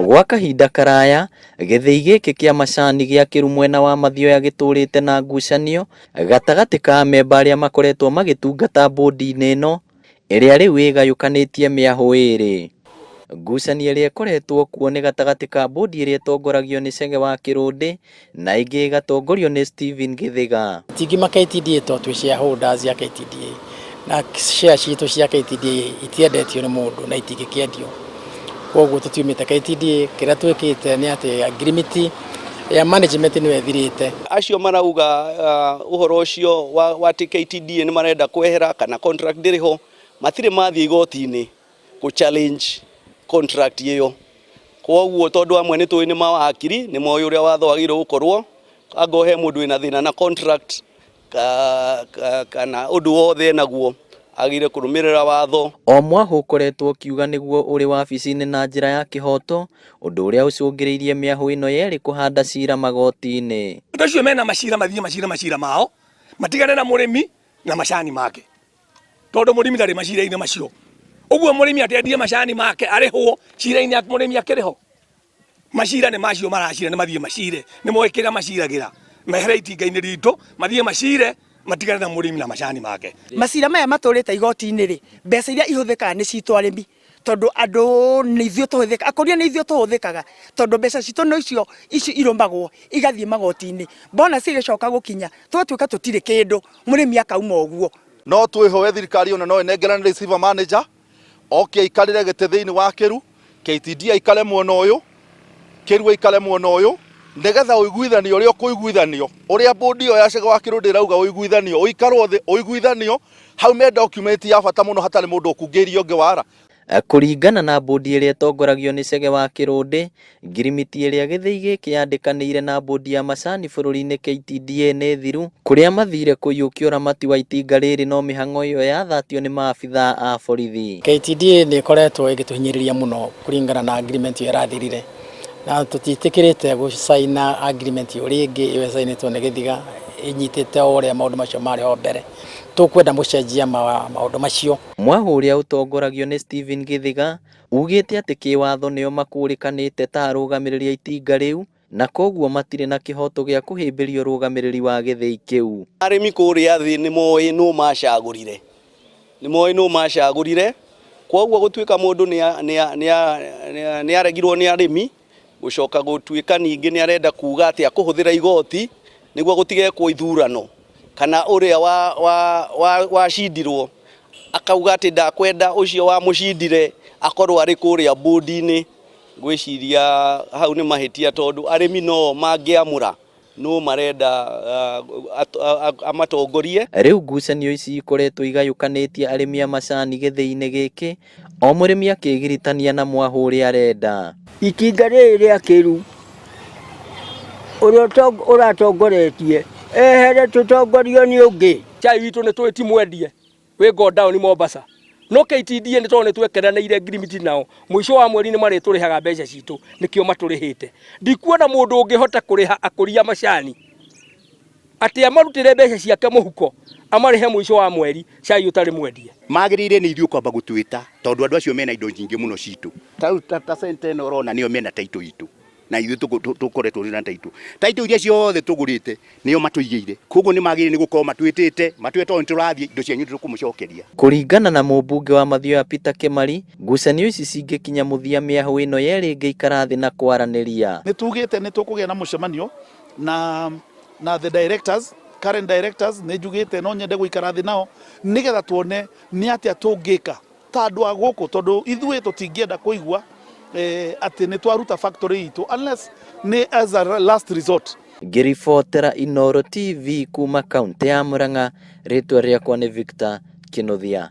Gwa kahinda karaya githii giki kia macani giakiru mwena wa Mathioya giturite na ngucanio gatagati ka memba aria makoretwo magitungata bodi-ini ino iria riu igayukanitie miahu iri. Ngucanio iria ikoretwo kuo ni gatagati ka bodi iria itongoragio ni Chege wa Kirundi na ingi igatongorio ni Stephen Githiga. Tingima KTDA to twi shareholders ya KTDA na share citu cia KTDA itiendetio ni mundu na itingikiendio. Koguo tutiumite KTDA kira twikite ni ati agreement ya management ni wethirite. Acio marauga uhoro ucio wa KTDA ni marenda kwehera kana contract ndiriho matire mathie igoti-ini ku challenge contract iyo. Koguo tondu amwe ni tuini mawakiri ni moyo uria watho wagire gukorwo agohe mundu ina thina na contract kana undu wothe naguo agire kurumirira watho. O mwahu ukoretwo kiuga niguo uri wabici-ini na njira ya kihoto undu uria ucungiriirie miahu ino yeri kuhanda cira magoti-ini. Andu acio mena macira mathie macira mao matigane na murimi na macani make tondu murimi ndari macira-ini macio. Uguo murimi atendie macani make arihwo cira-ini ya murimi akiriho. Macira ni macio maracira ni mathie macire ni moikira maciragira mehere itinga-ini ritu mathie macire matigane na murimi na macani make. Macira maya maturite igoti-ini ri mbeca iria ihuthikaga ni citu arimi tondu andu ni ithio tuhuthika akoria ni ithio tuhuthikaga tondu mbeca citu no icio irumagwo igathie magoti-ini bona cigicoka gukinya twatuika tutire kindu murimi akauma uguo. No twihoe thirikari ona no enengerane receiver manager oke ikarire gite thiini wa Kiru KTDA ikare mwena uyu Kiru ikare mwena uyu ndegetha uiguithanio uria kuiguithanio uria bodi yo ya Chege wa Kirundi irauga uiguithanio uikarwo thi uiguithanio hau me document ya bata muno hatari mundu ukungirio ungi wara. Kuringana na bodi iria itongoragio ni Chege wa Kirundi, ngirimiti iria githii giki yandikaniire na bodi ya macani bururi-ini KTDA ni thiru kuria mathire kuyukia uramati wa itinga riri no mihang'o iyo yathatio ni maabitha a borithi. KTDA ni ikoretwo igituhinyiriria muno kuringana na agreement iyo irathirire na tutitikirite gusaina agreement iyo ringi iyo sainitwo ni Githiga inyitite uria maundu macio mari ho mbere tukwenda mucenjia maundu macio. Mwahu uria utongoragio ni Stephen Githiga ugite ati kiwatho nio makurikanite ta arugamiriria itinga riu na koguo matire na kihoto gia kuhimbiria urugamiriri wa githii kiu. Arimi kuria thi ni moi no macagurire koguo gutuika mundu ni aregirwo ni arimi gucoka gutuika ningi ni arenda kuga ati akuhuthira igoti niguo gutige ku ithurano kana uria wa cindirwo akauga ati ndakwenda ucio wa mucindire akorwo ari kuria bodi-ini. Gwiciria hau ni mahitia tondu arimi no mangiamura no marenda amatongorie. Riu ngucanio ici ikoretwo igayukanitie arimi a macani githii-ini giki o murimi akigiritania na mwahu uria arenda. Itinga riri ria Kiru uria uratongoretie ehere tutongorio ni ungi chai witu ni twiti mwendie we go down Mombasa no KTDA ni tone twekeranire agreement nao mwisho wa mweri ni mari turihaga mbeca citu nikio maturihite ndikuona mundu ungihota kuriha akuria macani ati amarutire mbeca ciake muhuko amarihe mwisho wa mweri chai utari mwendie magirire ni ithuĩ kwamba gutwita tondu andu acio mena indo nyingi muno citu ta sente no rona nio mena taito itu na ithuĩ tukoretwo na taito iria ciothe tugurite nio matuigeire koguo ni magirire ni gukorwo matwitite matweta turathie indo cianyu tukumucokeria. Kuringana na mubunge wa Mathioya Peter Kimari, ngucanio ici cingikinya muthia miahu ino yeri ngiikara thi na kwaraniria. Ni tugite ni tukugia na mucemanio na the directors current directors ni jugite no nyende guikara thi nao nigetha tuone ni atia tungika ta andu a guku tondu ithuĩ tutingienda kuigua ati ni twaruta factory itu unless ni as a last resort. Ngiribotera Inooro TV kuma kaunti ya Murang'a, ritwa riakwa ni Victor Kinuthia.